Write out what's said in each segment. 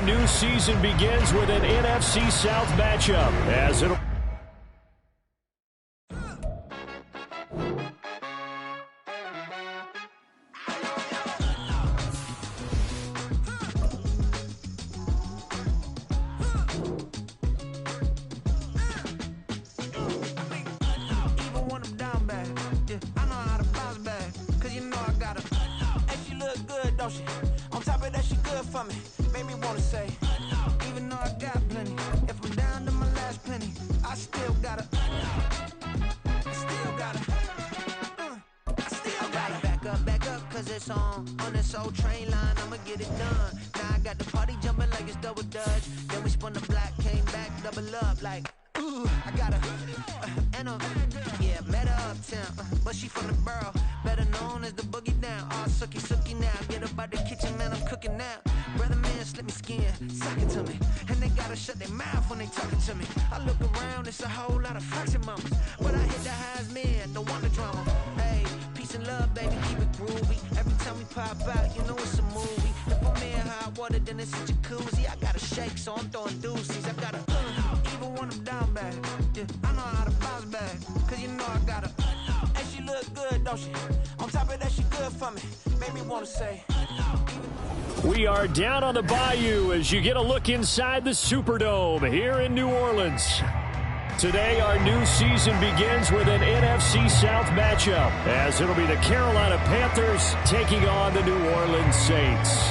new season begins with an NFC South matchup as it'll... On top of that, she good for me. Made me wanna say, even though I got plenty, if I'm down to my last penny, I still gotta back up, cause it's on this old train line, I'ma get it done. Now I got the party jumping like it's double dutch. Then we spun the block, came back, double up like, ooh, I got a, yeah, met her uptown, but she from the borough, better known as the boogie down. All sookie now, get up out the kitchen, man, I'm cooking now. Brother man, slip me skin, suck it to me, and they gotta shut their mouth when they talking to me. I look around, it's a whole lot of foxy mamas, but I hit the highs, man, don't want the drama. Hey, peace and love, baby, keep it groovy. Every time we pop out, you know it's a movie. If I'm in hot water, then it's a jacuzzi. I gotta shake, so I'm throwing deuces. I gotta, even when I'm down bad, yeah, I know how to bounce back, cause you know I gotta, and she look good, don't she? On top of that, she good for me. Made me wanna say. We are down on the bayou as you get a look inside the Superdome here in New Orleans. Today, our new season begins with an NFC South matchup, as it'll be the Carolina Panthers taking on the New Orleans Saints.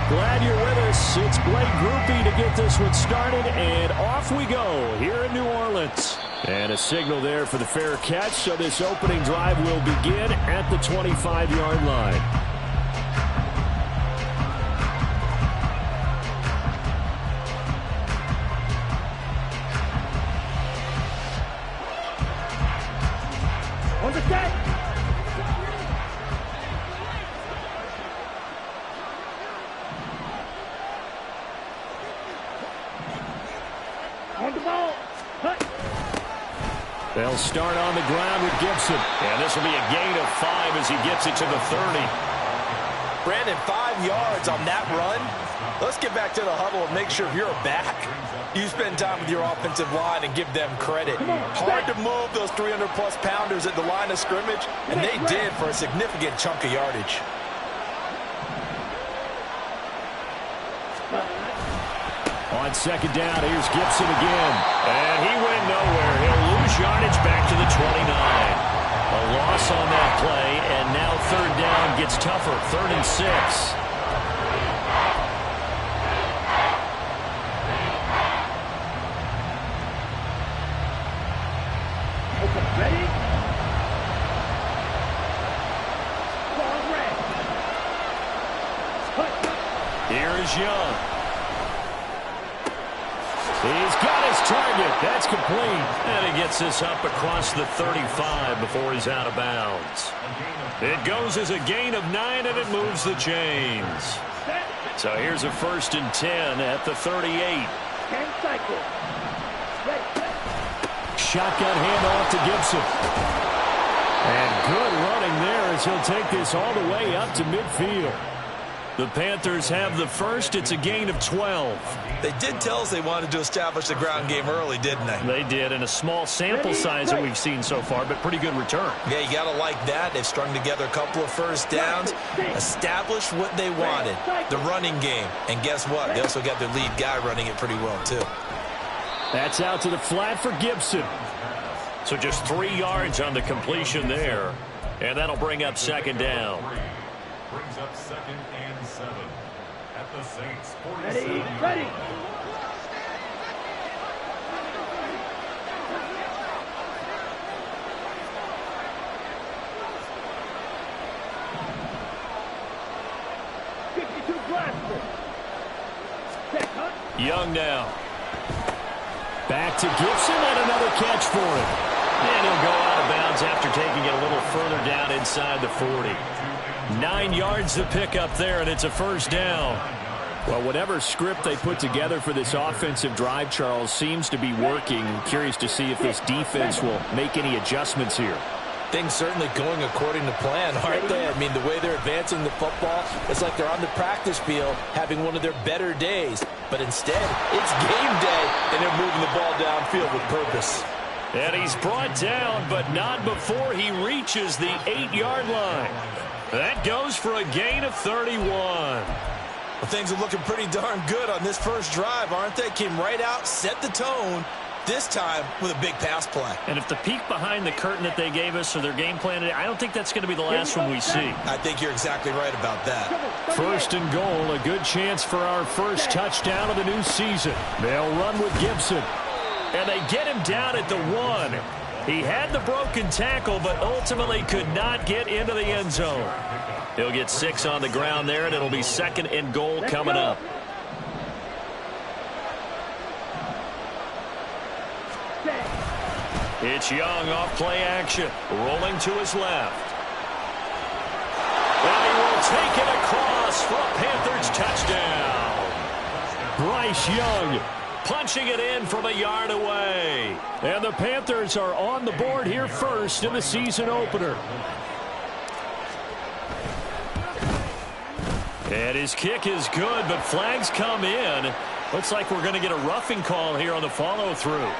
Glad you're with us. It's Blake Grupe to get this one started, and off we go here in New Orleans. And a signal there for the fair catch, so this opening drive will begin at the 25-yard line. On the set. On the ball. Cut. They'll start on the ground with Gibson. And this will be a gain of 5 as he gets it to the 30. Brandon, 5 yards on that run. Let's get back to the huddle and make sure if you're a back, you spend time with your offensive line and give them credit. Hard to move those 300-plus pounders at the line of scrimmage, and they did for a significant chunk of yardage. On second down, here's Gibson again. And he went nowhere. He'll lose yardage back to the 29. A loss on that play, and now third down gets tougher. 3rd and 6. Okay, ready? Ball red. Here is Young. He's got his target. That's complete. And he gets this up across the 35 before he's out of bounds. It goes as a gain of 9, and it moves the chains. So here's a 1st and 10 at the 38. 10 cycles. Shotgun handoff to Gibson. And good running there as he'll take this all the way up to midfield. The Panthers have the first. It's a gain of 12. They did tell us they wanted to establish the ground game early, didn't they? They did, in a small sample size that we've seen so far, but pretty good return. Yeah, you got to like that. They've strung together a couple of first downs, established what they wanted, the running game. And guess what? They also got their lead guy running it pretty well, too. That's out to the flat for Gibson. So just 3 yards on the completion there. And that'll bring up second down. Brings up 2nd and 7 at the Saints 47. Ready. Young now. Back to Gibson, and another catch for him. And he'll go out of bounds after taking it a little further down inside the 40. 9 yards to pick up there, and it's a first down. Well, whatever script they put together for this offensive drive, Charles, seems to be working. Curious to see if this defense will make any adjustments here. Things certainly going according to plan, aren't they? I mean, the way they're advancing the football, it's like they're on the practice field having one of their better days. But instead, it's game day, and they're moving the ball downfield with purpose. And he's brought down, but not before he reaches the 8-yard line. That goes for a gain of 31. Well, things are looking pretty darn good on this first drive, aren't they? Came right out, set the tone, this time with a big pass play. And if the peek behind the curtain that they gave us or their game plan, I don't think that's going to be the last one we see. I think you're exactly right about that. First and goal, a good chance for our first touchdown of the new season. They'll run with Gibson. And they get him down at the 1. He had the broken tackle, but ultimately could not get into the end zone. He'll get 6 on the ground there, and it'll be second and goal coming up. It's Young off play action, rolling to his left. And he will take it across for a Panthers touchdown. Bryce Young punching it in from a yard away. And the Panthers are on the board here first in the season opener. And his kick is good, but flags come in. Looks like we're going to get a roughing call here on the follow-through.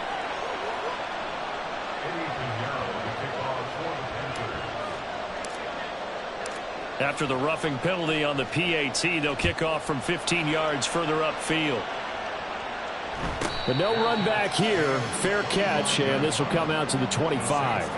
After the roughing penalty on the PAT, they'll kick off from 15 yards further upfield. But no run back here. Fair catch, and this will come out to the 25.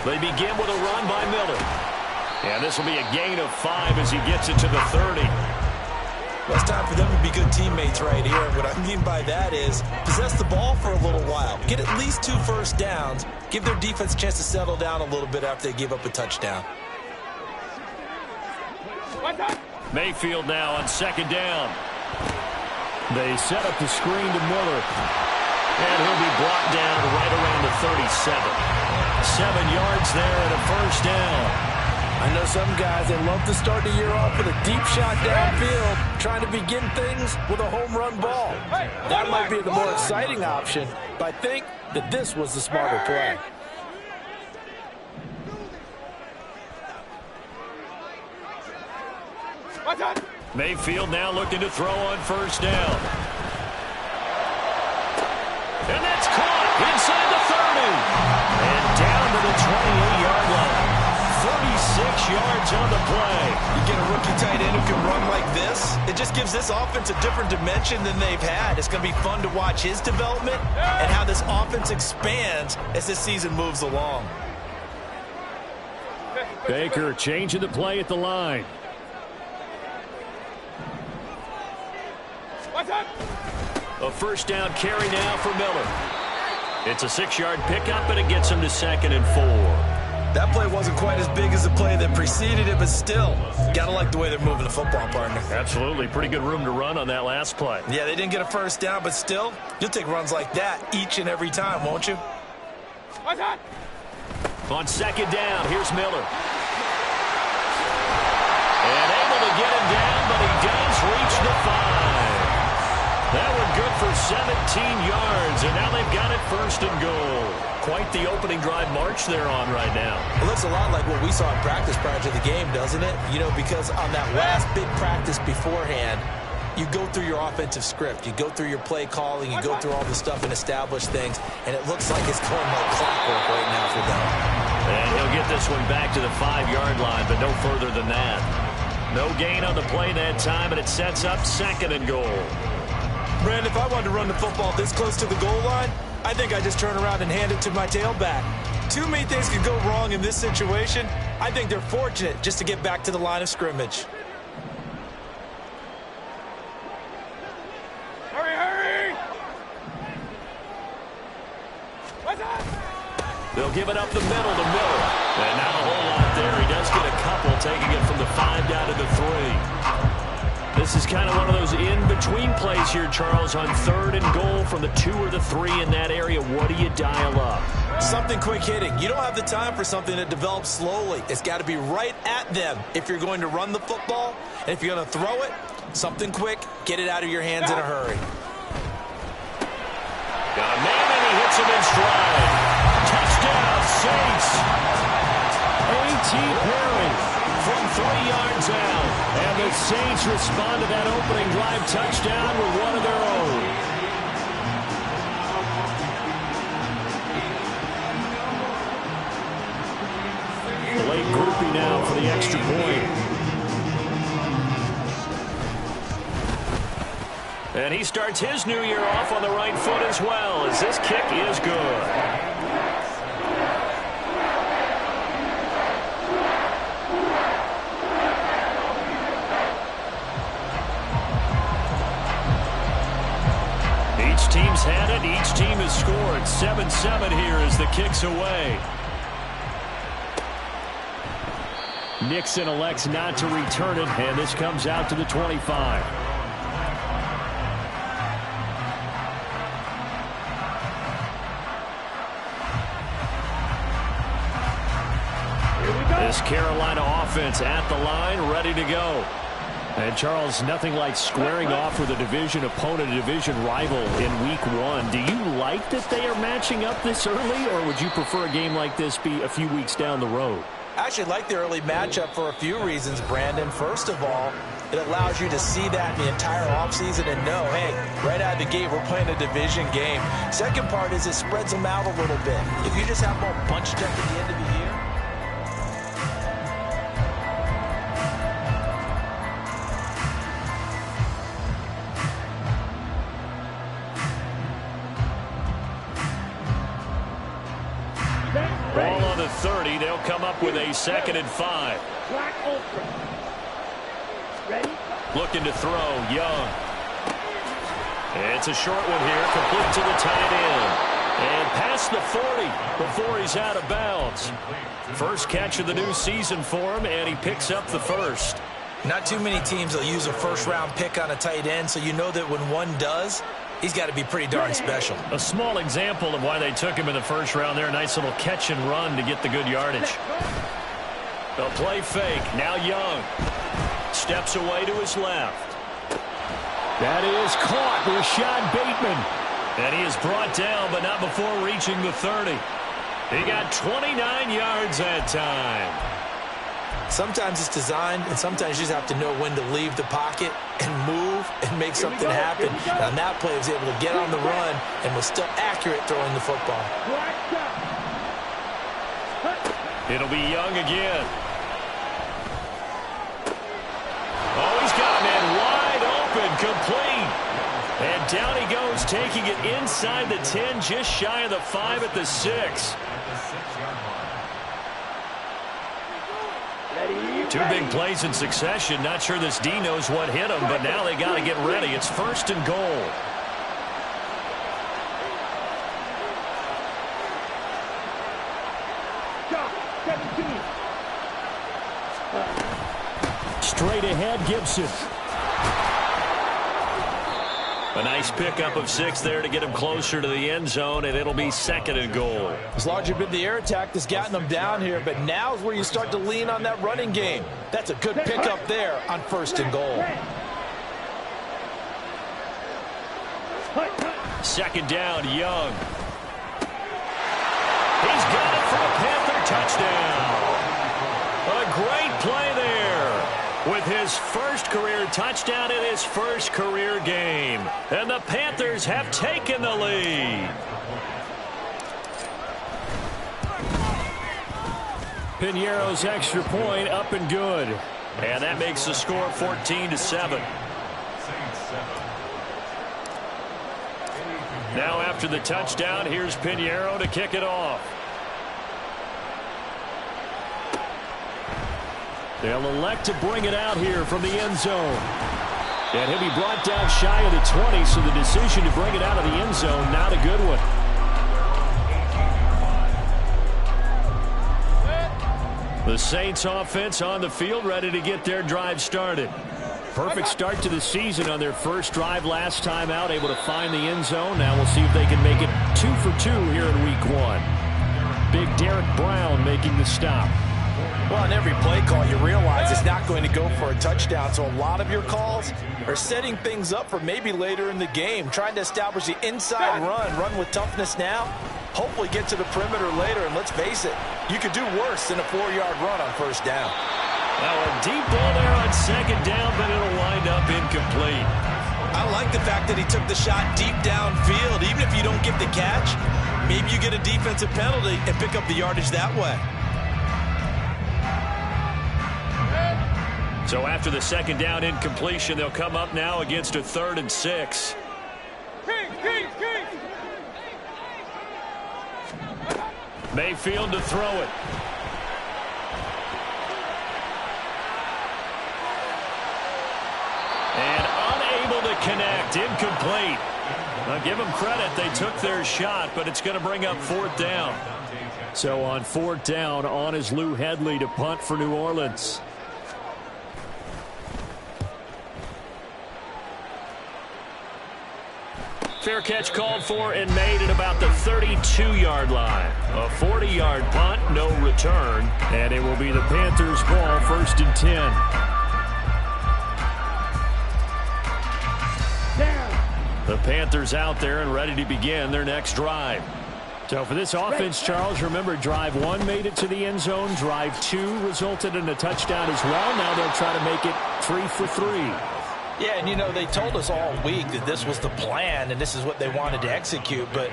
They begin with a run by Miller. And this will be a gain of 5 as he gets it to the 30. Well, it's time for them to be good teammates right here. What I mean by that is possess the ball for a little while. Get at least 2 first downs. Give their defense a chance to settle down a little bit after they give up a touchdown. Mayfield now on second down. They set up the screen to Miller. And he'll be brought down right around the 37. 7 yards there and a first down. I know some guys, they love to start the year off with a deep shot downfield, trying to begin things with a home run ball. That might be the more exciting option, but I think that this was the smarter play. Mayfield now looking to throw on first down. And that's caught inside the 30. And down to the 28-yard line. 36 yards on the play. You get a rookie tight end who can run like this, it just gives this offense a different dimension than they've had. It's going to be fun to watch his development and how this offense expands as this season moves along. Baker changing the play at the line. A first down carry now for Miller. It's a 6-yard pickup, and it gets him to second and 4. That play wasn't quite as big as the play that preceded it, but still, gotta like the way they're moving the football, partner. Absolutely. Pretty good room to run on that last play. Yeah, they didn't get a first down, but still, you'll take runs like that each and every time, won't you? On second down, here's Miller. And able to get him down, but he does reach the 5. That one good for 17 yards, and now they've got it first and goal. Quite the opening drive march they're on right now. It looks a lot like what we saw in practice prior to the game, doesn't it? You know, because on that last big practice beforehand, you go through your offensive script. You go through your play calling. You go through all the stuff and establish things, and it looks like it's going like clockwork right now for them. And he'll get this one back to the 5-yard line, but no further than that. No gain on the play that time, and it sets up second and goal. Brandon, if I wanted to run the football this close to the goal line, I think I just turn around and hand it to my tailback. Too many things could go wrong in this situation. I think they're fortunate just to get back to the line of scrimmage. Hurry! They'll give it up the middle to Miller. And not a whole lot there. He does get a couple, taking it from the 5 down to the 3. This is kind of one of those in-between plays here, Charles, on 3rd and goal from the 2 or the 3 in that area. What do you dial up? Something quick hitting. You don't have the time for something that develops slowly. It's got to be right at them if you're going to run the football. And if you're going to throw it, something quick, get it out of your hands in a hurry. Got a man, and he hits him in stride. Touchdown, Saints. A.T. Perry from 3 yards out. And the Saints respond to that opening drive touchdown with one of their own. The late groupie now for the extra point. And he starts his new year off on the right foot as well, as this kick is good. Each team's had it. Each team has scored. 7-7 here as the kick's away. Nixon elects not to return it, and this comes out to the 25. This Carolina offense at the line, ready to go. And, Charles, nothing like squaring off with a division opponent, a division rival in Week 1. Do you like that they are matching up this early, or would you prefer a game like this be a few weeks down the road? I actually like the early matchup for a few reasons, Brandon. First of all, it allows you to see that in the entire offseason and know, hey, right out of the gate, we're playing a division game. Second part is it spreads them out a little bit. If you just have them all bunched up at the end of the year, ball on the 30. They'll come up with a 2nd and 5. Looking to throw. Young. It's a short one here. Complete to the tight end. And past the 40 before he's out of bounds. First catch of the new season for him, and he picks up the first. not too many teams will use a first-round pick on a tight end, so you know that when one does, he's got to be pretty darn special. A small example of why they took him in the first round there. Nice little catch and run to get the good yardage. They'll play fake. Now Young steps away to his left. That is caught. Rashad Bateman. And he is brought down, but not before reaching the 30. He got 29 yards that time. Sometimes it's designed, and sometimes you just have to know when to leave the pocket and move and make something happen. And on that play, he was able to get on the run and was still accurate throwing the football. It'll be Young again. Oh, he's got a man wide open, complete. And down he goes, taking it inside the 10, just shy of the 5 at the 6. Two big plays in succession. Not sure this D knows what hit him, but now they got to get ready. It's 1st and goal. Straight ahead, Gibson. A nice pickup of 6 there to get him closer to the end zone, and it'll be 2nd and goal. It's largely been the air attack that's gotten them down here, but now is where you start to lean on that running game. That's a good pickup there on 1st and goal. 2nd down, Young. He's got it for a Panther touchdown. A great play there. With his first career touchdown in his first career game. And the Panthers have taken the lead. Piñeiro's extra point up and good. And that makes the score 14-7. Now after the touchdown, here's Piñeiro to kick it off. They'll elect to bring it out here from the end zone. And he'll be brought down shy of the 20, so the decision to bring it out of the end zone, not a good one. The Saints offense on the field, ready to get their drive started. Perfect start to the season on their first drive last time out, able to find the end zone. Now we'll see if they can make it 2 for 2 here in week 1. Big Derek Brown making the stop. Well, on every play call, you realize it's not going to go for a touchdown, so a lot of your calls are setting things up for maybe later in the game, trying to establish the inside run with toughness now, hopefully get to the perimeter later, and let's face it, you could do worse than a 4-yard run on first down. Now a deep ball there on second down, but it'll wind up incomplete. I like the fact that he took the shot deep downfield. Even if you don't get the catch, maybe you get a defensive penalty and pick up the yardage that way. So after the second down incompletion, they'll come up now against a 3rd and 6. Mayfield to throw it. And unable to connect, incomplete. Now give them credit, they took their shot, but it's going to bring up 4th down. So on 4th down, on is Lou Hedley to punt for New Orleans. Fair catch called for and made at about the 32-yard line. A 40-yard punt, no return. And it will be the Panthers' ball, 1st and 10. The Panthers out there and ready to begin their next drive. So for this offense, Charles, remember drive 1 made it to the end zone. Drive 2 resulted in a touchdown as well. Now they'll try to make it 3 for 3. Yeah, and you know, they told us all week that this was the plan and this is what they wanted to execute, but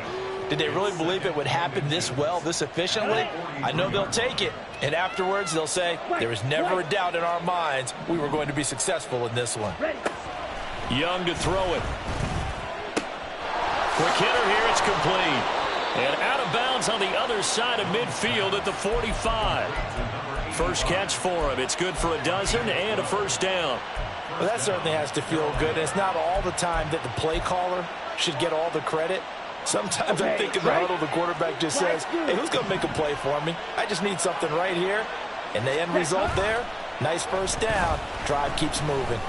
did they really believe it would happen this well, this efficiently? I know they'll take it, and afterwards they'll say, there was never a doubt in our minds we were going to be successful in this one. Young to throw it. Quick hitter here, it's complete. And out of bounds on the other side of midfield at the 45. First catch for him. It's good for a dozen and a 1st down. Well, that certainly has to feel good. It's not all the time that the play caller should get all the credit. Sometimes I think in the huddle, the quarterback just says, hey, who's going to make a play for me? I just need something right here. And the end result there, nice 1st down. Drive keeps moving.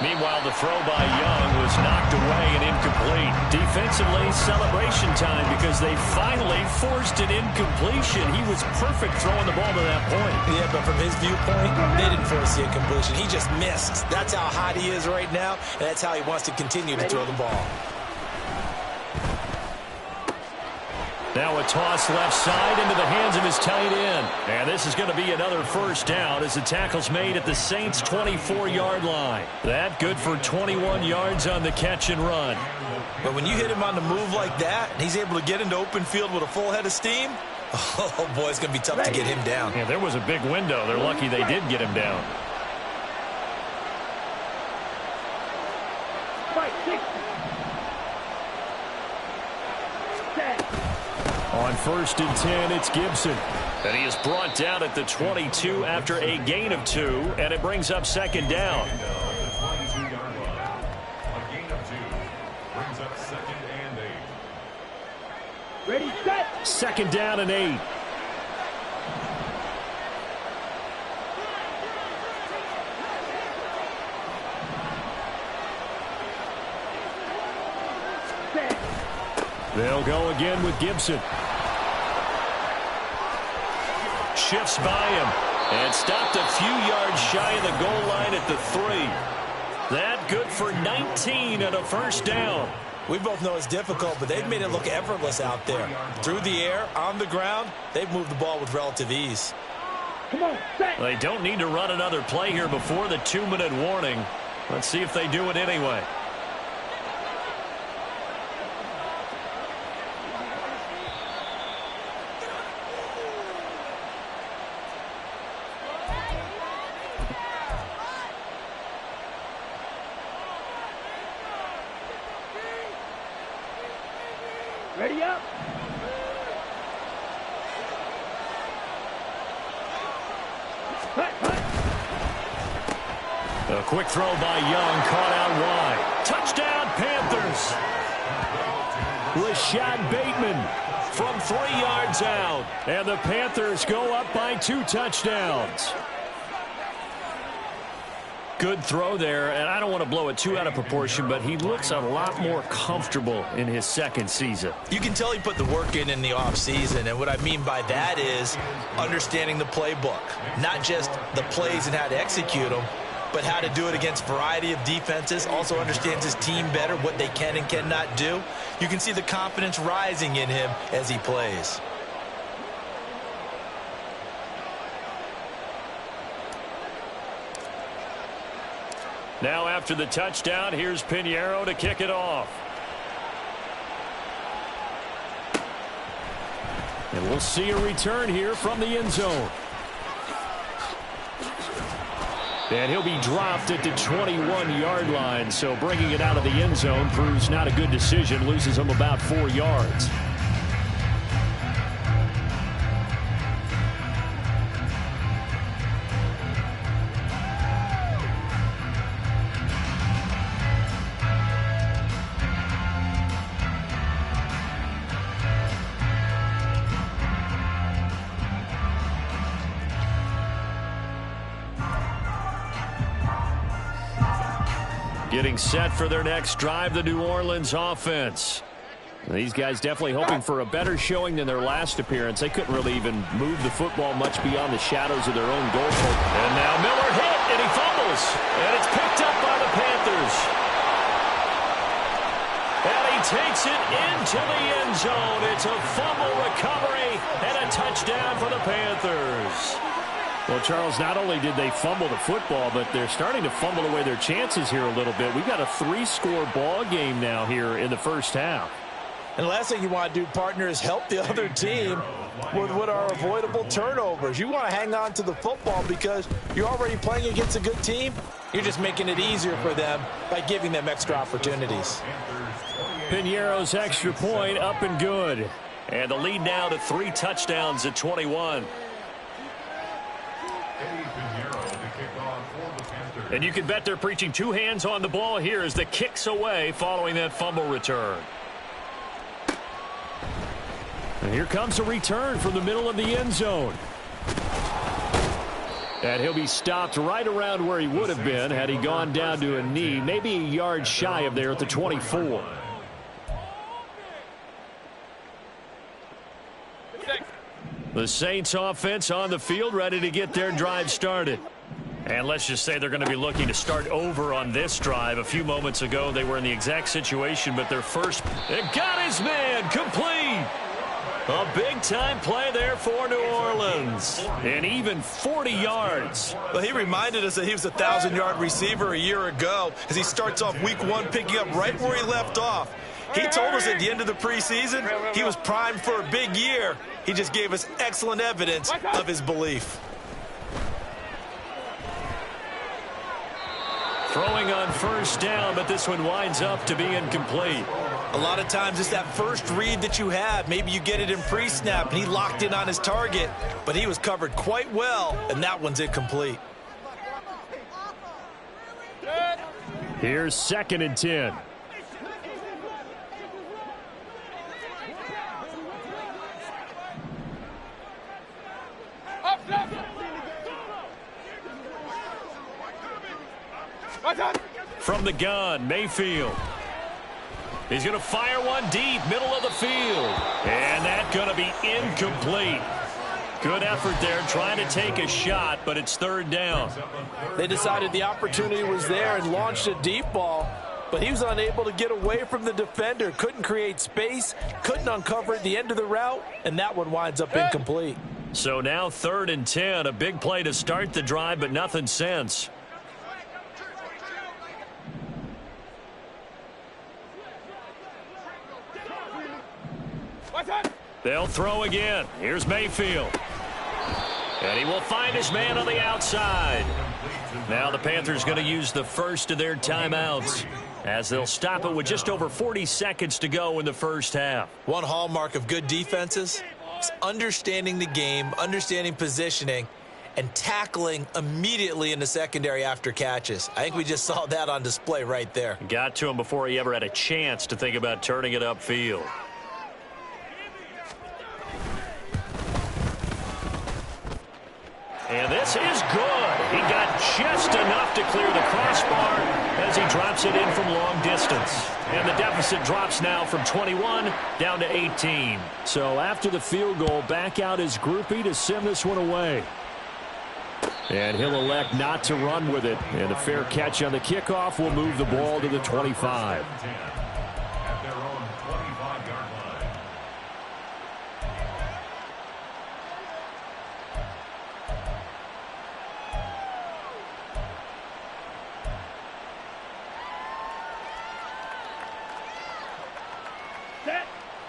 Meanwhile, the throw by Young was knocked away and incomplete. Defensively, celebration time because they finally forced an incompletion. He was perfect throwing the ball to that point. Yeah, but from his viewpoint, they didn't force the incompletion. He just missed. That's how hot he is right now, and that's how he wants to continue to throw the ball. Now a toss left side into the hands of his tight end. And this is going to be another 1st down as the tackle's made at the Saints' 24-yard line. That good for 21 yards on the catch and run. But when you hit him on the move like that, and he's able to get into open field with a full head of steam, oh boy, it's going to be tough to get him down. Yeah, there was a big window. They're lucky they did get him down. On 1st and 10, it's Gibson. And he is brought down at the 22 after a gain of 2, and it brings up 2nd down. A gain of 2 brings up 2nd and 8. Ready, set. 2nd down and 8. They'll go again with Gibson. Shifts by him and stopped a few yards shy of the goal line at the 3. That good for 19 and a 1st down. We both know it's difficult, but they've made it look effortless out there. Through the air, on the ground, they've moved the ball with relative ease. Come on, set. They don't need to run another play here before the 2-minute warning. Let's see if they do it anyway. Ready up. A quick throw by Young, caught out wide. Touchdown, Panthers. Rashad Bateman from 3 yards out. And the Panthers go up by 2 touchdowns. Good throw there, and I don't want to blow it too out of proportion, but he looks a lot more comfortable in his second season. You can tell he put the work in the offseason, and what I mean by that is understanding the playbook. Not just the plays and how to execute them, but how to do it against a variety of defenses. Also understands his team better, what they can and cannot do. You can see the confidence rising in him as he plays. Now after the touchdown, here's Pinheiro to kick it off. And we'll see a return here from the end zone. And he'll be dropped at the 21-yard line, so bringing it out of the end zone proves not a good decision, loses him about 4 yards. Getting set for their next drive, the New Orleans offense. These guys definitely hoping for a better showing than their last appearance. They couldn't really even move the football much beyond the shadows of their own goal. And now Miller hit, and he fumbles. And it's picked up by the Panthers. And he takes it into the end zone. It's a fumble recovery and a touchdown for the Panthers. Well, Charles, not only did they fumble the football, but they're starting to fumble away their chances here a little bit. We've got a 3-score ball game now here in the first half. And the last thing you want to do, partner, is help the other team with what are avoidable turnovers. You want to hang on to the football because you're already playing against a good team. You're just making it easier for them by giving them extra opportunities. Pinheiro's extra point up and good. And the lead now to 3 touchdowns at 21. And you can bet they're preaching 2 hands on the ball here as the kick's away following that fumble return. And here comes a return from the middle of the end zone. And he'll be stopped right around where he would have been had he gone down to a knee, maybe a yard shy of there at the 24. The Saints offense on the field, ready to get their drive started. And let's just say they're going to be looking to start over on this drive. A few moments ago, they were in the exact situation, but their first... It got his man complete. A big-time play there for New Orleans. And even 40 yards. Well, he reminded us that he was a 1,000-yard receiver a year ago as he starts off week 1 picking up right where he left off. He told us at the end of the preseason he was primed for a big year. He just gave us excellent evidence of his belief. Throwing on first down, but this one winds up to be incomplete. A lot of times it's that first read that you have. Maybe you get it in pre-snap, and he locked in on his target, but he was covered quite well, and that one's incomplete. Here's 2nd and 10. From the gun, Mayfield. He's going to fire one deep, middle of the field. And that's going to be incomplete. Good effort there, trying to take a shot, but it's 3rd down. They decided the opportunity was there and launched a deep ball, but he was unable to get away from the defender. Couldn't create space, couldn't uncover at the end of the route, and that one winds up incomplete. So now 3rd and 10, a big play to start the drive, but nothing since. They'll throw again. Here's Mayfield. And he will find his man on the outside. Now the Panthers going to use the first of their timeouts as they'll stop it with just over 40 seconds to go in the first half. One hallmark of good defenses is understanding the game, understanding positioning, and tackling immediately in the secondary after catches. I think we just saw that on display right there. Got to him before he ever had a chance to think about turning it upfield. And this is good. He got just enough to clear the crossbar as he drops it in from long distance. And the deficit drops now from 21 down to 18. So after the field goal, back out his groupie to send this one away. And he'll elect not to run with it. And a fair catch on the kickoff will move the ball to the 25. At their own 25-yard line.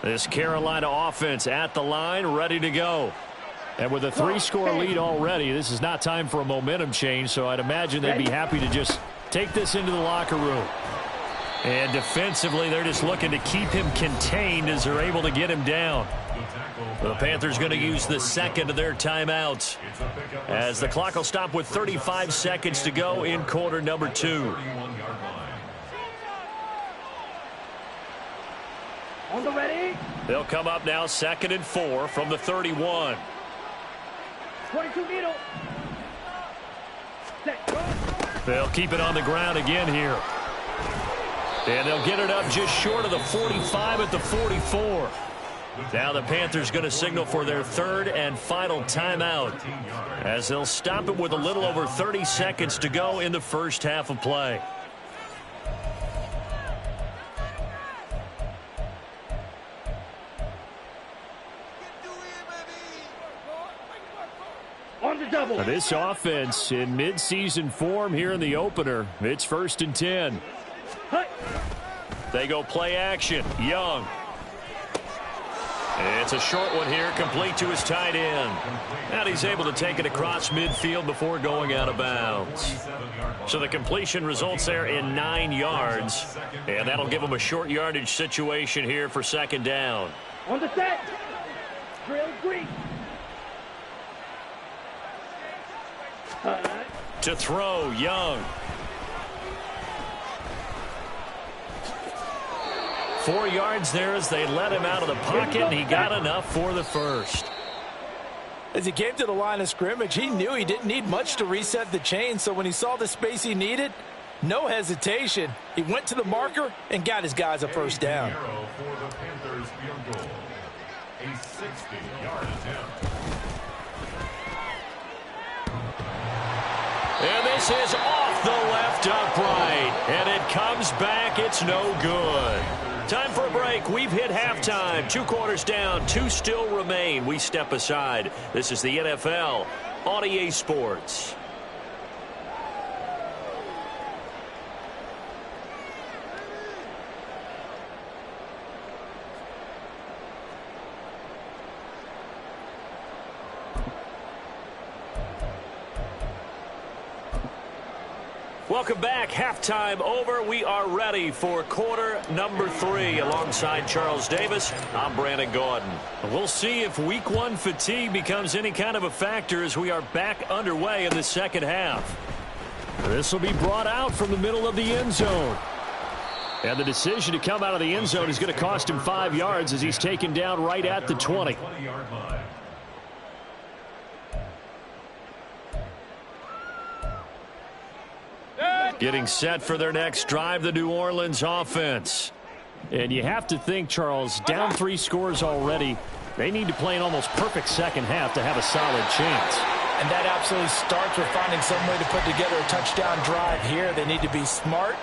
This Carolina offense at the line, ready to go. And with a 3-score lead already, this is not time for a momentum change, so I'd imagine they'd be happy to just take this into the locker room. And defensively, they're just looking to keep him contained as they're able to get him down. The Panthers going to use the second of their timeouts as the clock will stop with 35 seconds to go in quarter number 2. On the ready. They'll come up now 2nd and 4 from the 31. 22 needle. Set. They'll keep it on the ground again here. And they'll get it up just short of the 45 at the 44. Now the Panthers going to signal for their 3rd and final timeout as they'll stop it with a little over 30 seconds to go in the first half of play. This offense in midseason form here in the opener. It's 1st and 10. They go play action. Young. It's a short one here, complete to his tight end. And he's able to take it across midfield before going out of bounds. So the completion results there in 9 yards. And that'll give him a short yardage situation here for 2nd down. On the set. Drill green. To throw, Young. 4 yards there as they let him out of the pocket, and he got enough for the first. As he came to the line of scrimmage, he knew he didn't need much to reset the chain, so when he saw the space he needed, no hesitation. He went to the marker and got his guys a first down. For the Panthers field goal. A 60-yard attempt. And this is off the left upright. And it comes back. It's no good. Time for a break. We've hit halftime. 2 quarters down. 2 still remain. We step aside. This is the NFL on EA Sports. Welcome back. Halftime over. We are ready for quarter number 3. Alongside Charles Davis, I'm Brandon Gordon. We'll see if week 1 fatigue becomes any kind of a factor as we are back underway in the second half. This will be brought out from the middle of the end zone. And the decision to come out of the end zone is going to cost him 5 yards as he's taken down right at the 20. Getting set for their next drive, the New Orleans offense. And you have to think, Charles, down 3 scores already. They need to play an almost perfect second half to have a solid chance. And that absolutely starts with finding some way to put together a touchdown drive here. They need to be smart,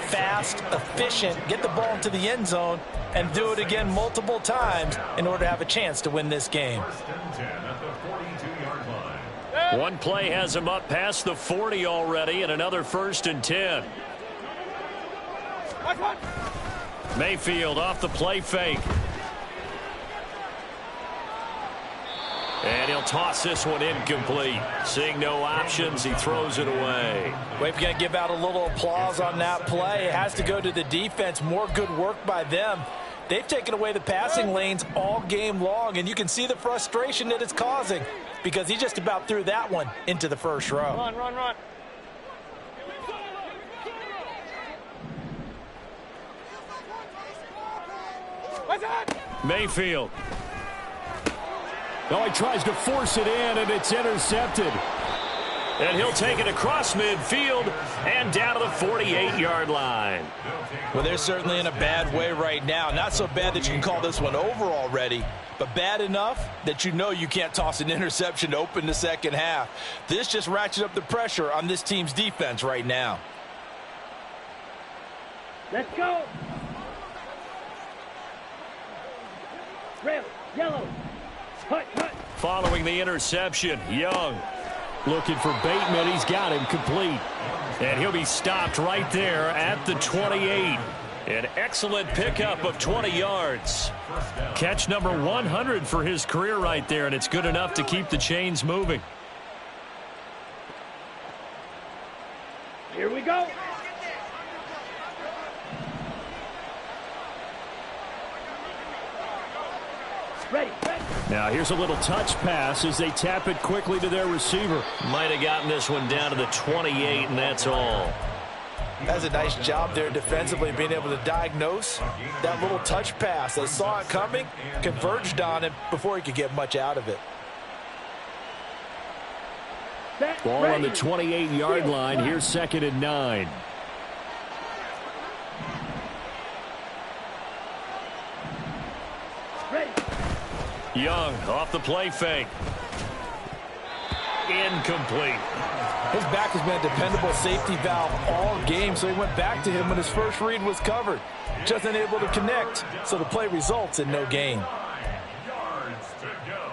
fast, efficient, get the ball into the end zone, and do it again multiple times in order to have a chance to win this game. 1st and 10 at the 42-yard line. One play has him up past the 40 already, and another 1st and 10. Mayfield off the play fake. And he'll toss this one incomplete. Seeing no options, he throws it away. We're going to give out a little applause on that play. It has to go to the defense. More good work by them. They've taken away the passing lanes all game long, and you can see the frustration that it's causing because he just about threw that one into the first row. Run. Mayfield. Oh, he tries to force it in, and it's intercepted. And he'll take it across midfield and down to the 48-yard line. Well, they're certainly in a bad way right now. Not so bad that you can call this one over already, but bad enough that you know you can't toss an interception to open the second half. This just ratchets up the pressure on this team's defense right now. Let's go. Red, yellow. Hut. Following the interception, Young looking for Bateman. He's got him complete. And he'll be stopped right there at the 28. An excellent pickup of 20 yards. Catch number 100 for his career right there, and it's good enough to keep the chains moving. Here we go. Ready. Now here's a little touch pass as they tap it quickly to their receiver. Might have gotten this one down to the 28, and that's all. That's a nice job there defensively, being able to diagnose that little touch pass. They saw it coming, converged on him before he could get much out of it. Ball on the 28-yard line. Here's 2nd and 9. Young off the play fake. Incomplete. His back has been a dependable safety valve all game, so he went back to him when his first read was covered. Just unable to connect, so the play results in no gain. Yards to go.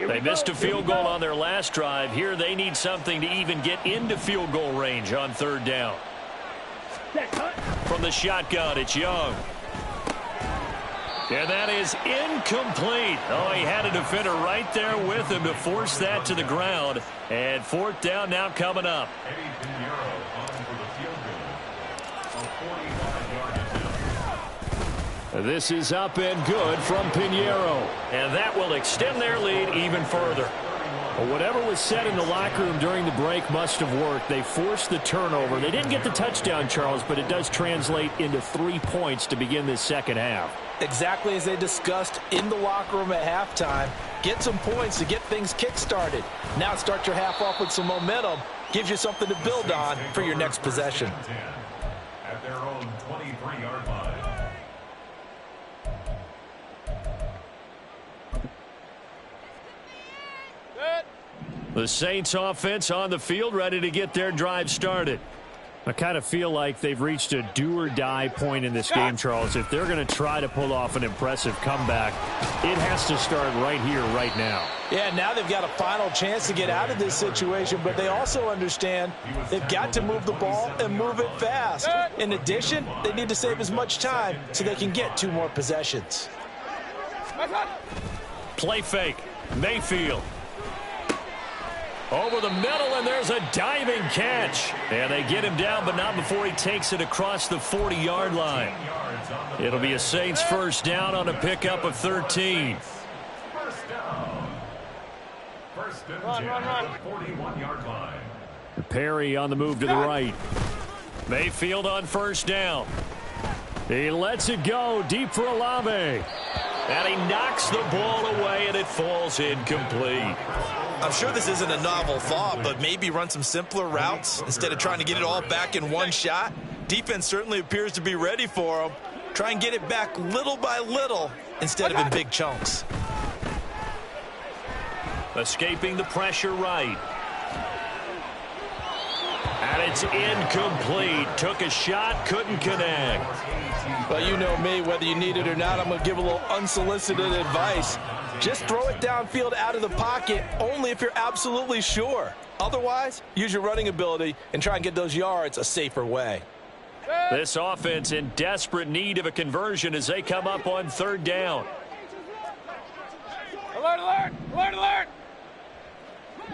They missed a field goal on their last drive. Here they need something to even get into field goal range on 3rd down. From the shotgun, it's Young. And that is incomplete. Oh, he had a defender right there with him to force that to the ground. And 4th down now coming up. Eddie Pinheiro on for the field goal. A 45-yard attempt. This is up and good from Pinheiro. And that will extend their lead even further. Well, whatever was said in the locker room during the break must have worked. They forced the turnover. They didn't get the touchdown, Charles, but it does translate into 3 points to begin this second half. Exactly as they discussed in the locker room at halftime. Get some points to get things kick-started. Now start your half off with some momentum. Gives you something to build on for your next possession. At their own 23-yard line. The Saints offense on the field, ready to get their drive started. I kind of feel like they've reached a do-or-die point in this game, Charles. If they're going to try to pull off an impressive comeback, it has to start right here, right now. Yeah, now they've got a final chance to get out of this situation, but they also understand they've got to move the ball and move it fast. In addition, they need to save as much time so they can get 2 more possessions. Play fake. Mayfield. Over the middle, and there's a diving catch. And they get him down, but not before he takes it across the 40-yard line. It'll be a Saints 1st down on a pickup of 13. First down. First and 10 at the 41-yard line. Perry on the move to the right. Mayfield on 1st down. He lets it go deep for Olave. And he knocks the ball away, and it falls incomplete. I'm sure this isn't a novel thought, but maybe run some simpler routes instead of trying to get it all back in one shot. Defense certainly appears to be ready for them. Try and get it back little by little instead of in big chunks. Escaping the pressure right. And it's incomplete. Took a shot, couldn't connect. Well, you know me, whether you need it or not, I'm going to give a little unsolicited advice. Just throw it downfield out of the pocket only if you're absolutely sure. Otherwise, use your running ability and try and get those yards a safer way. This offense in desperate need of a conversion as they come up on 3rd down. Alert, alert, alert, alert.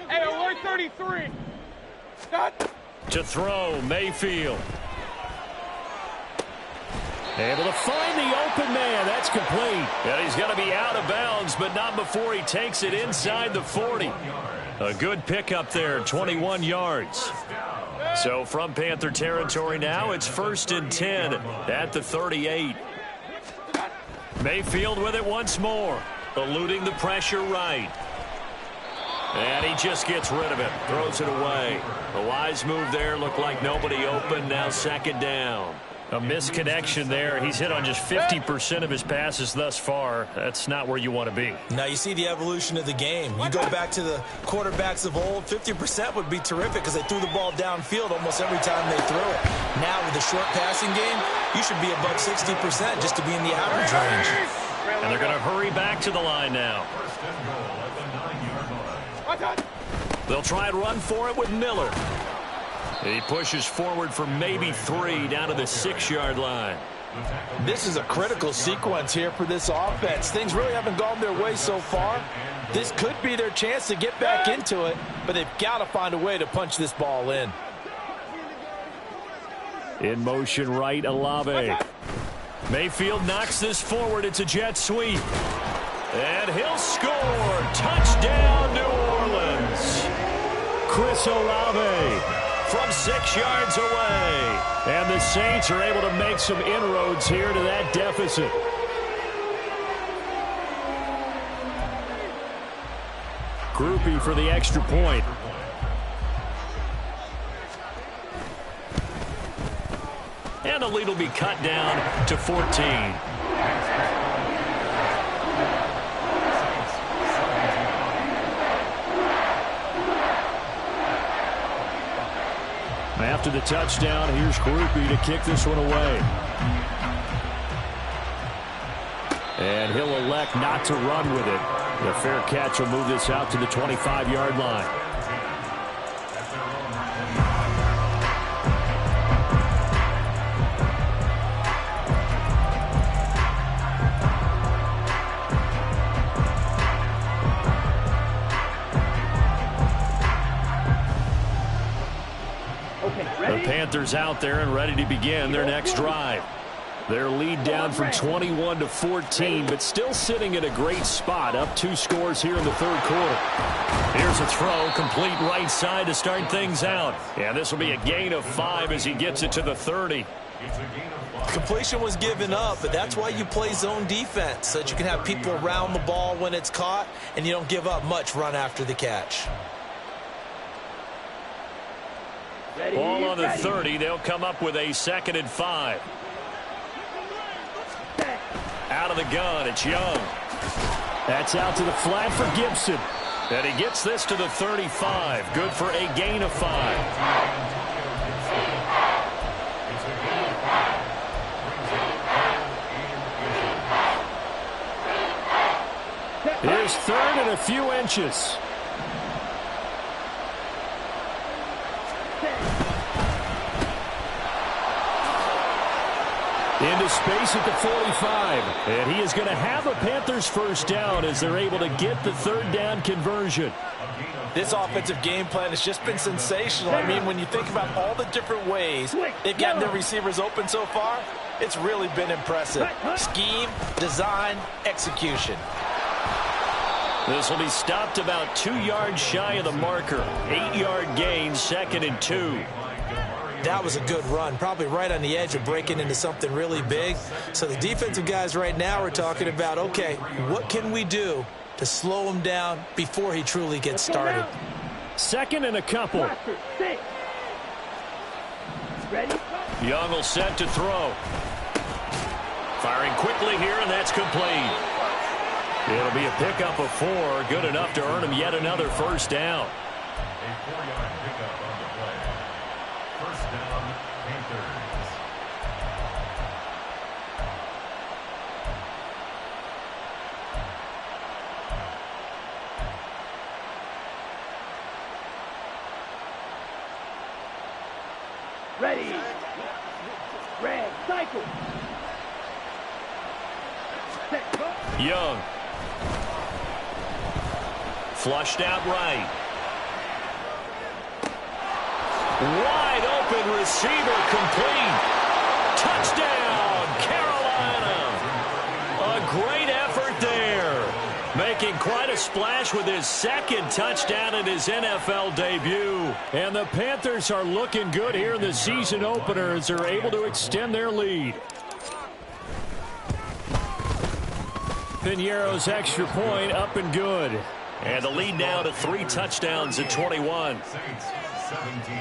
Hey, alert 33. Cut. To throw, Mayfield. Able to find the open man. That's complete. And he's going to be out of bounds, but not before he takes it inside the 40. A good pickup there, 21 yards. So from Panther territory now, it's 1st and 10 at the 38. Mayfield with it once more, eluding the pressure right. And he just gets rid of it, throws it away. A wise move there, looked like nobody open, now 2nd down. A misconnection there. He's hit on just 50% of his passes thus far. That's not where you want to be. Now you see the evolution of the game. You go back to the quarterbacks of old, 50% would be terrific because they threw the ball downfield almost every time they threw it. Now with the short passing game, you should be above 60% just to be in the average range. And they're going to hurry back to the line now. They'll try and run for it with Miller. He pushes forward for maybe 3 down to the 6-yard line. This is a critical sequence here for this offense. Things really haven't gone their way so far. This could be their chance to get back into it, but they've got to find a way to punch this ball in. In motion right, Olave. Mayfield knocks this forward. It's a jet sweep. And he'll score. Touchdown, New Orleans. Chris Olave from 6 yards away. And the Saints are able to make some inroads here to that deficit. Groupie for the extra point. And the lead will be cut down to 14. After the touchdown, here's Groupie to kick this one away. And he'll elect not to run with it. The fair catch will move this out to the 25-yard line. The Panthers out there and ready to begin their next drive. Their lead down from 21 to 14, but still sitting at a great spot, up 2 scores here in the 3rd quarter. Here's a throw, complete right side to start things out. And this will be a gain of 5 as he gets it to the 30. Completion was given up, but that's why you play zone defense, so that you can have people around the ball when it's caught, and you don't give up much run after the catch. Ball on the 30. They'll come up with a 2nd and 5. Out of the gun, it's Young. That's out to the flat for Gibson. And he gets this to the 35. Good for a gain of 5. Here's 3rd and a few inches. Into space at the 45. And he is going to have a Panthers first down as they're able to get the 3rd down conversion. This offensive game plan has just been sensational. I mean, when you think about all the different ways they've gotten their receivers open so far, it's really been impressive. Scheme, design, execution. This will be stopped about 2 yards shy of the marker. 8-yard gain, 2nd and 2. That was a good run, probably right on the edge of breaking into something really big. So the defensive guys right now are talking about, okay, what can we do to slow him down before he truly gets started? 2nd and a couple. Young will set to throw. Firing quickly here, and that's complete. It'll be a pickup of 4, good enough to earn him yet another first down. A 4-yard pickup on the play. First down, Panthers. Ready. Red, cycle. Set, go. Young. Flushed out right. Wide open receiver complete. Touchdown, Carolina. A great effort there. Making making quite a splash with his second touchdown in his NFL debut. And the Panthers are looking good here in the season opener as they're able to extend their lead. Piñeiro's extra point up and good. And the lead now to 3 touchdowns at 21. Saints 17.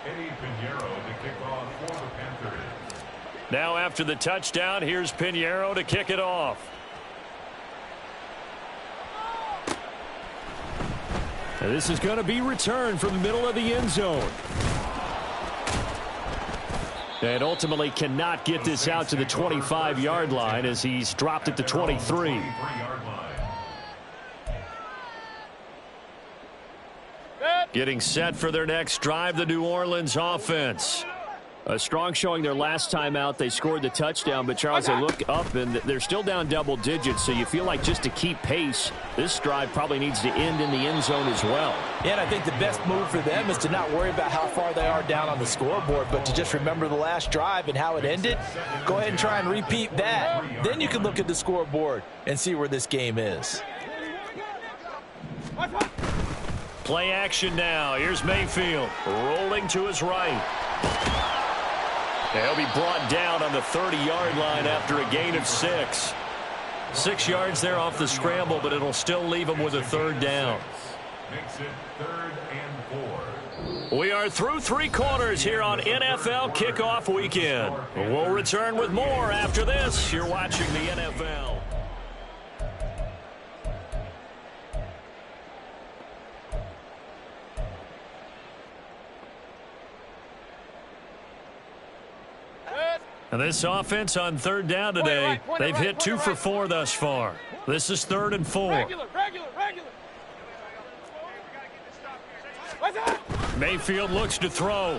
Eddie Piñeiro to kick off for the Panthers. Now after the touchdown, here's Piñeiro to kick it off. And this is going to be returned from the middle of the end zone. And ultimately cannot get this out to the 25-yard line as he's dropped at the 23. Getting set for their next drive, the New Orleans offense. A strong showing their last time out. They scored the touchdown, but Charles, they look up and they're still down double digits, so you feel like just to keep pace, this drive probably needs to end in the end zone as well. Yeah, and I think the best move for them is to not worry about how far they are down on the scoreboard, but to just remember the last drive and how it ended. Go ahead and try and repeat that. Then you can look at the scoreboard and see where this game is. Play action now. Here's Mayfield rolling to his right. He'll be brought down on the 30-yard line after a gain of 6. 6 yards there off the scramble, but it'll still leave him with a third down. Makes it 3rd and 4. We are through 3 quarters here on NFL Kickoff Weekend. We'll return with more after this. You're watching the NFL. And this offense on 3rd down today, they've hit 2 for 4 thus far. This is 3rd and 4. Regular. Mayfield looks to throw.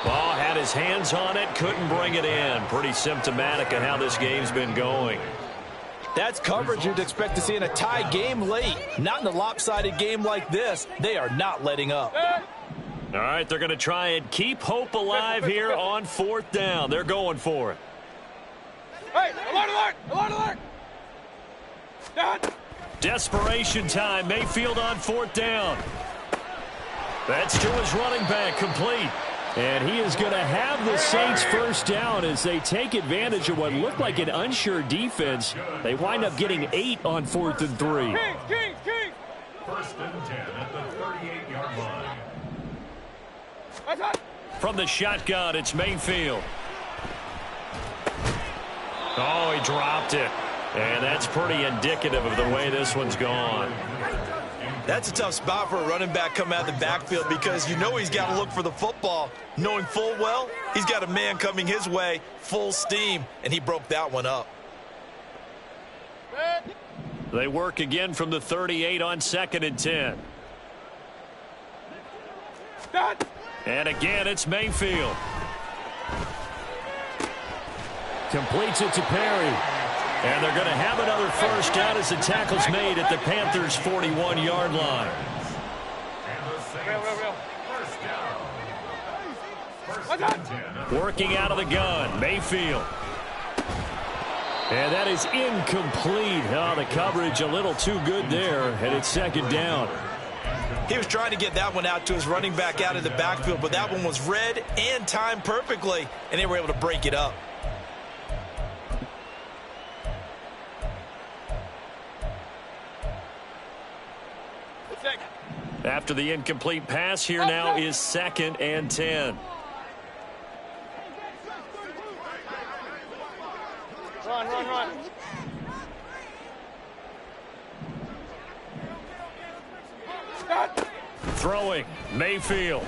Ball had his hands on it, couldn't bring it in. Pretty symptomatic of how this game's been going. That's coverage you'd expect to see in a tie game late. Not in a lopsided game like this. They are not letting up. All right, they're going to try and keep hope alive here on 4th down. They're going for it. Hey, alert! Dad. Desperation time. Mayfield on 4th down. That's to his running back, complete. And he is going to have the Saints first down as they take advantage of what looked like an unsure defense. They wind up getting 8 on 4th and 3. King. 1st and 10 at the 38-yard line. From the shotgun, it's Mayfield. Oh, he dropped it. And that's pretty indicative of the way this one's gone. That's a tough spot for a running back coming out of the backfield because you know he's got to look for the football, knowing full well he's got a man coming his way, full steam, and he broke that one up. They work again from the 38 on 2nd and 10. Dad. And again, it's Mayfield. Completes it to Perry. And they're going to have another first down as the tackle's made at the Panthers' 41-yard line. Working out of the gun, Mayfield. And that is incomplete. Oh, the coverage a little too good there, and it's 2nd down. He was trying to get that one out to his running back out of the backfield, but that one was read and timed perfectly, and they were able to break it up. After the incomplete pass, here now is 2nd and 10. Run. Throwing, Mayfield.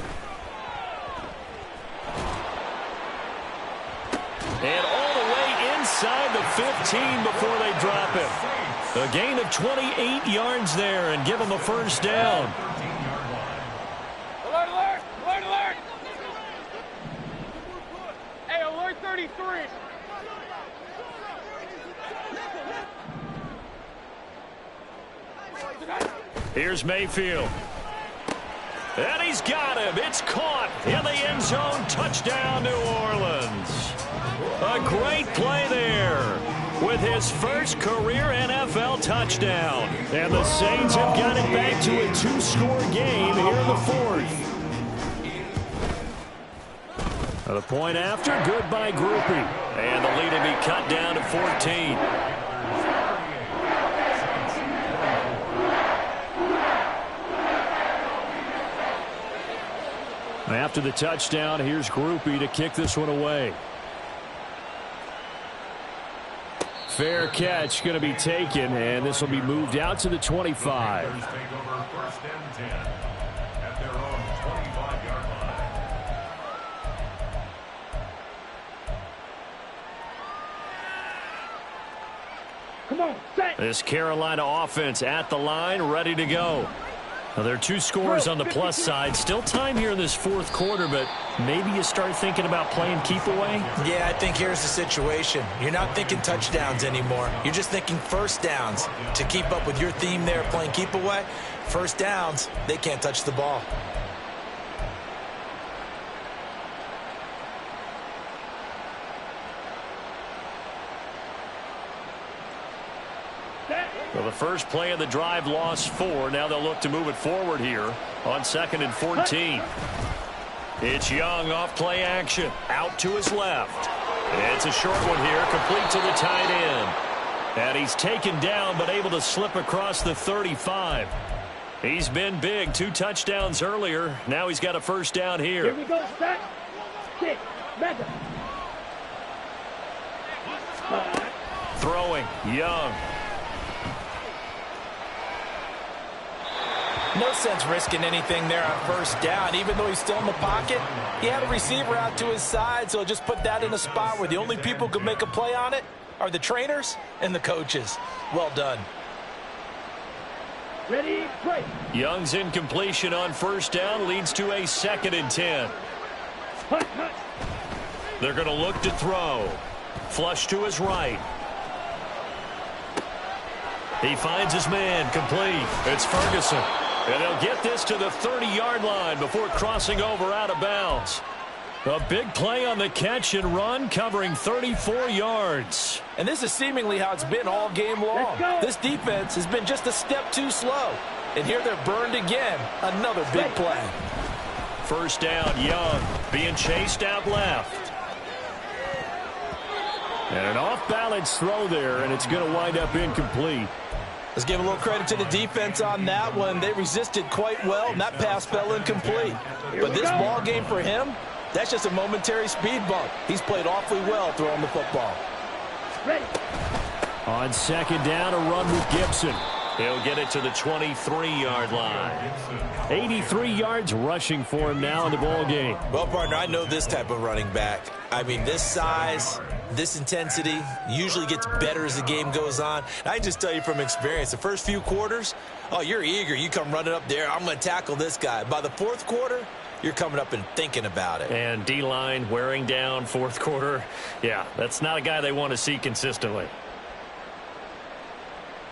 And all the way inside the 15 before they drop him. A gain of 28 yards there and give him a first down. Alert! Hey, alert 33. Here's Mayfield. And he's got him. It's caught in the end zone. Touchdown, New Orleans. A great play there with his first career NFL touchdown. And the Saints have got it back to a two-score game here in the fourth. The point after, good by Grupe. And the lead will be cut down to 14. After the touchdown, here's Grupe to kick this one away. Fair catch going to be taken, and this will be moved out to the 25. Take over 1st and 10 at their own 25-yard line. Come on, set. This Carolina offense at the line, ready to go. Now, there are two scores on the plus side. Still time here in this fourth quarter, but maybe you start thinking about playing keep away? Yeah, I think here's the situation. You're not thinking touchdowns anymore. You're just thinking first downs. To keep up with your theme there, playing keep away, first downs, they can't touch the ball. Well, the first play of the drive lost 4. Now they'll look to move it forward here on 2nd and 14. It's Young off play action. Out to his left. It's a short one here, complete to the tight end. And he's taken down but able to slip across the 35. He's been big. 2 touchdowns earlier. Now he's got a first down here. Here we go, set. 6, mega. Throwing, Young. No sense risking anything there on first down. Even though he's still in the pocket, he had a receiver out to his side, so just put that in a spot where the only people who could make a play on it are the trainers and the coaches. Well done. Ready, play. Young's incompletion on first down leads to a 2nd and 10. Hunt, hunt. They're going to look to throw. Flush to his right. He finds his man, complete. It's Ferguson. And he'll get this to the 30-yard line before crossing over out of bounds. A big play on the catch and run, covering 34 yards. And this is seemingly how it's been all game long. This defense has been just a step too slow. And here they're burned again. Another big play. First down, Young being chased out left. And an off-balance throw there, and it's going to wind up incomplete. Let's give a little credit to the defense on that one. They resisted quite well, and that pass fell incomplete. But this ball game for him, that's just a momentary speed bump. He's played awfully well throwing the football. Ready. On 2nd down, a run with Gibson. He'll get it to the 23-yard line. 83 yards rushing for him now in the ball game. Well, partner, I know this type of running back. I mean, this size, this intensity usually gets better as the game goes on. And I just tell you from experience, the first few quarters, oh, you're eager. You come running up there, I'm going to tackle this guy. By the fourth quarter, you're coming up and thinking about it. And D-line wearing down fourth quarter. Yeah, that's not a guy they want to see consistently.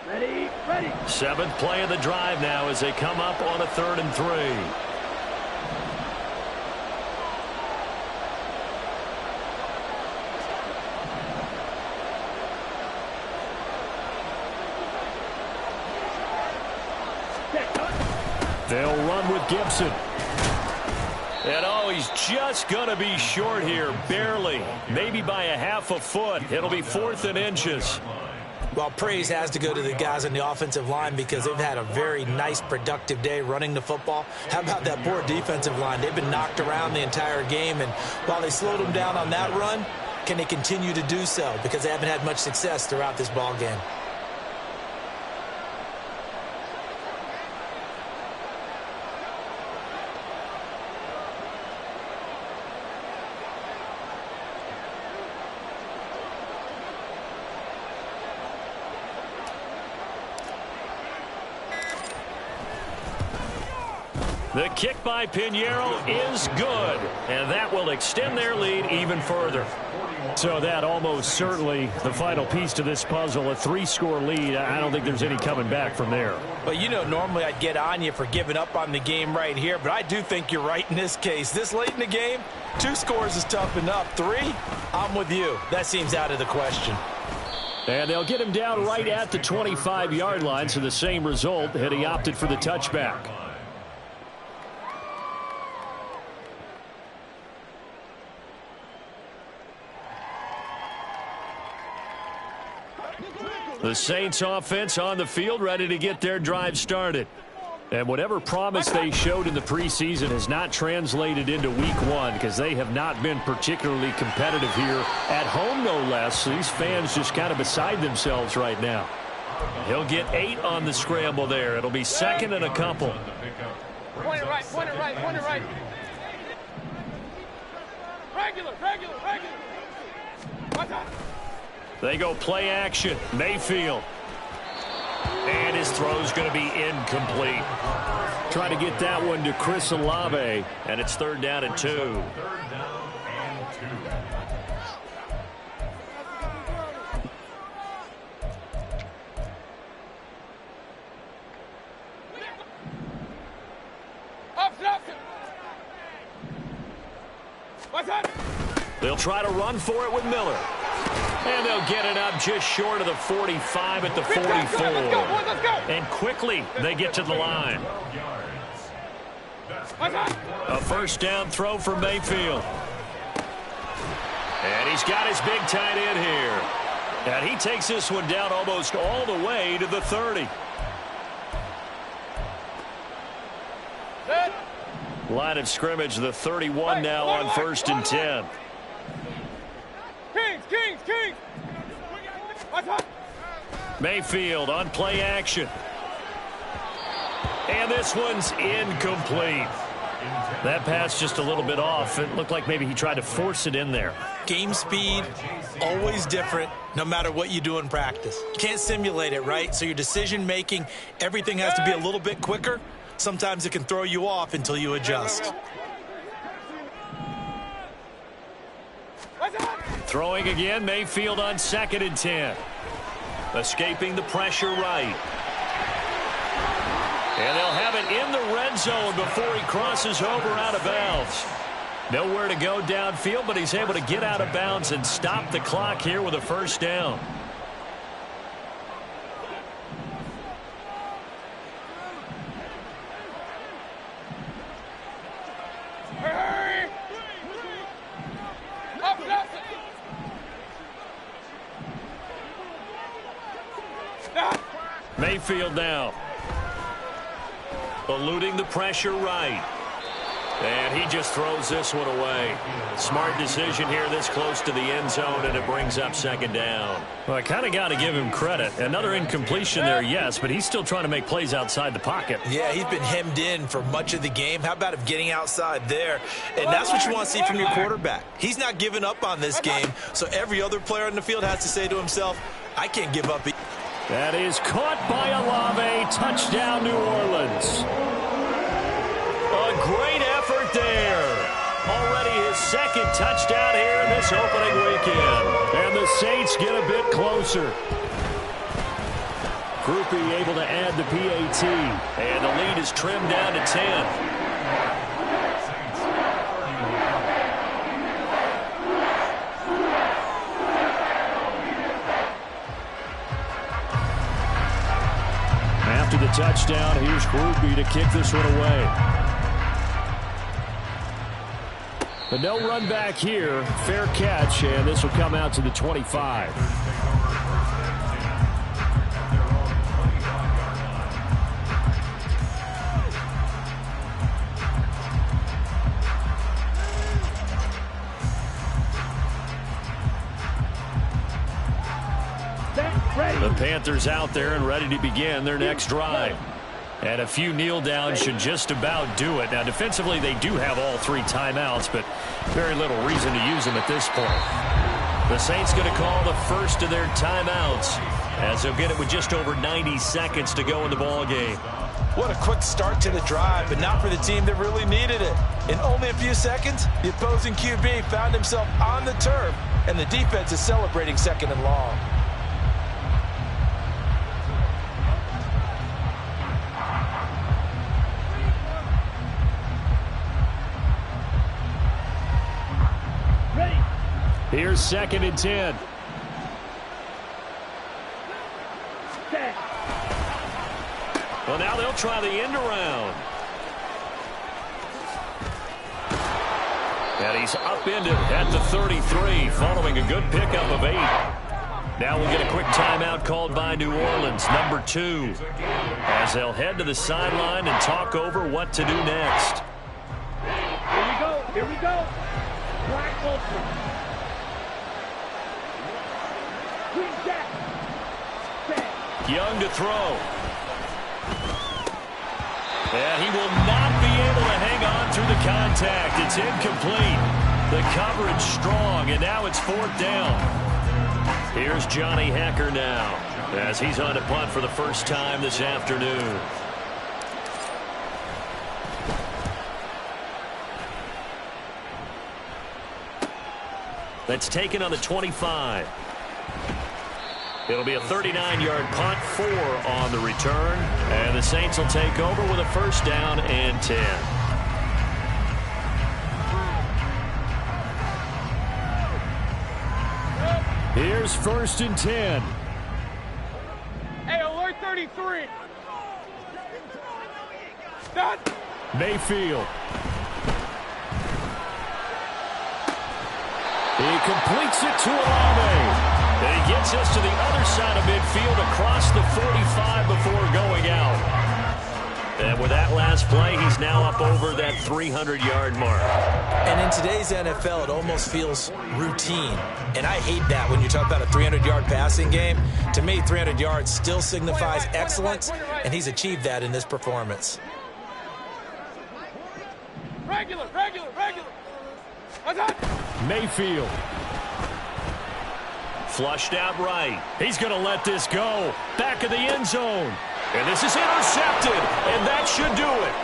Ready, ready. 7th play of the drive now as they come up on a 3rd and 3. They'll run with Gibson. And oh, he's just going to be short here, barely, maybe by a half a foot. It'll be 4th and inches. Well, praise has to go to the guys on the offensive line because they've had a very nice, productive day running the football. How about that poor defensive line? They've been knocked around the entire game, and while they slowed them down on that run, can they continue to do so? Because they haven't had much success throughout this ball game. The kick by Pinheiro is good, and that will extend their lead even further. So that almost certainly the final piece to this puzzle, a 3-score lead. I don't think there's any coming back from there. But, you know, normally I'd get on you for giving up on the game right here, but I do think you're right in this case. This late in the game, 2 scores is tough enough. 3, I'm with you. That seems out of the question. And they'll get him down right at the 25-yard line, so the same result had he opted for the touchback. The Saints offense on the field, ready to get their drive started. And whatever promise they showed in the preseason has not translated into week 1 because they have not been particularly competitive here at home, no less. So these fans just kind of beside themselves right now. He'll get 8 on the scramble there. It'll be 2nd and a couple. Point it right, point it right, point it right. Regular. What's up? They go play action. Mayfield. And his throw's going to be incomplete. Trying to get that one to Chris Olave, and it's 3rd down and 2. 3rd down and 2. What's up? They'll try to run for it with Miller. And they'll get it up just short of the 45 at the 44. Let's go. And quickly they get to the line. A 1st down throw for Mayfield. And he's got his big tight end here. And he takes this one down almost all the way to the 30. Line of scrimmage, the 31 now on 1st and 10. Kings. What's up? Mayfield on play action. And this one's incomplete. That pass just a little bit off. It looked like maybe he tried to force it in there. Game speed, always different, no matter what you do in practice. You can't simulate it, right? So your decision-making, everything has to be a little bit quicker. Sometimes it can throw you off until you adjust. Throwing again, Mayfield on 2nd and 10. Escaping the pressure right. And they'll have it in the red zone before he crosses over out of bounds. Nowhere to go downfield, but he's able to get out of bounds and stop the clock here with a 1st down. Mayfield now. Eluding the pressure right. And he just throws this one away. Smart decision here this close to the end zone, and it brings up 2nd down. Well, I kind of got to give him credit. Another incompletion there, yes, but he's still trying to make plays outside the pocket. Yeah, he's been hemmed in for much of the game. How about him getting outside there? And that's what you want to see from your quarterback. He's not giving up on this game, so every other player on the field has to say to himself, I can't give up. That is caught by Olave. Touchdown, New Orleans. A great effort there. Already his 2nd touchdown here in this opening weekend. And the Saints get a bit closer. Groupie able to add the PAT. And the lead is trimmed down to 10. After the touchdown, here's Groupie to kick this one away. But no run back here. Fair catch, and this will come out to the 25. The Panthers out there and ready to begin their next drive. And a few kneel downs should just about do it. Now, defensively, they do have all 3 timeouts, but very little reason to use them at this point. The Saints going to call the first of their timeouts as they'll get it with just over 90 seconds to go in the ball game. What a quick start to the drive, but not for the team that really needed it. In only a few seconds, the opposing QB found himself on the turf and the defense is celebrating 2nd and long. Ready. Here's 2nd and 10. Set. Well, now they'll try the end around. And he's upended at the 33, following a good pickup of 8. Now we'll get a quick timeout called by New Orleans, number 2, as they'll head to the sideline and talk over what to do next. Here we go. Here we go. Black Ultra. Green Jack. Set. Young to throw. And he will not be able to hang on through the contact. It's incomplete. The coverage strong, and now it's 4th down. Here's Johnny Hekker now, as he's on to punt for the first time this afternoon. That's taken on the 25. It'll be a 39-yard punt, 4 on the return, and the Saints will take over with a 1st down and 10. Here's 1st and 10. Hey, alert 33. Done. Mayfield. He completes it to Olave. And he gets us to the other side of midfield across the 45 before going out. And with that last play, he's now up over that 300-yard mark. And in today's NFL, it almost feels routine. And I hate that when you talk about a 300-yard passing game. To me, 300 yards still signifies excellence, and he's achieved that in this performance. Regular. Attack. Mayfield. Flushed out right. He's going to let this go. Back of the end zone. And this is intercepted. And that should do it.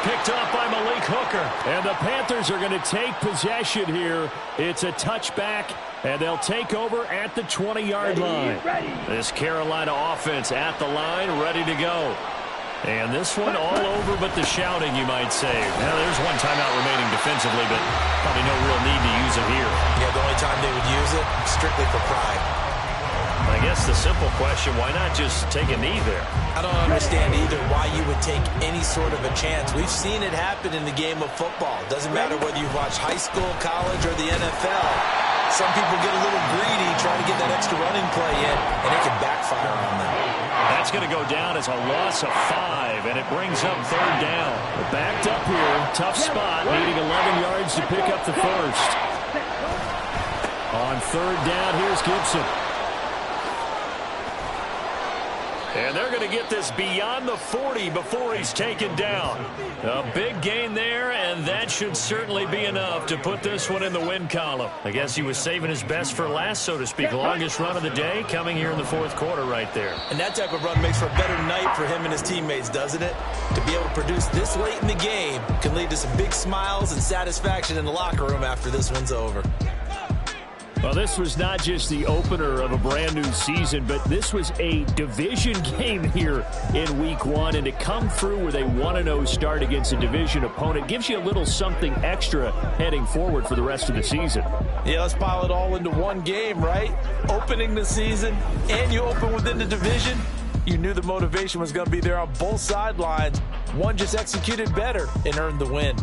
Picked up by Malik Hooker. And the Panthers are going to take possession here. It's a touchback. And they'll take over at the 20-yard line. This Carolina offense at the line, ready to go. And this one all over but the shouting, you might say. Now, there's one timeout remaining defensively, but probably no real need to use it here. Yeah, the only time they would use it, strictly for pride. I guess the simple question, why not just take a knee there? I don't understand either why you would take any sort of a chance. We've seen it happen in the game of football. Doesn't matter whether you watch high school, college, or the NFL. Some people get a little greedy trying to get that extra running play in, and it can backfire on them. That's going to go down as a loss of 5, and it brings up 3rd down. Backed up here, tough spot, needing 11 yards to pick up the first. On 3rd down, here's Gibson. And they're going to get this beyond the 40 before he's taken down. A big gain there, and that should certainly be enough to put this one in the win column. I guess he was saving his best for last, so to speak. Longest run of the day coming here in the 4th quarter right there. And that type of run makes for a better night for him and his teammates, doesn't it? To be able to produce this late in the game can lead to some big smiles and satisfaction in the locker room after this one's over. Well, this was not just the opener of a brand new season, but this was a division game here in week 1. And to come through with a 1-0 start against a division opponent gives you a little something extra heading forward for the rest of the season. Yeah, let's pile it all into one game, right? Opening the season, and you open within the division. You knew the motivation was going to be there on both sidelines. One just executed better and earned the win.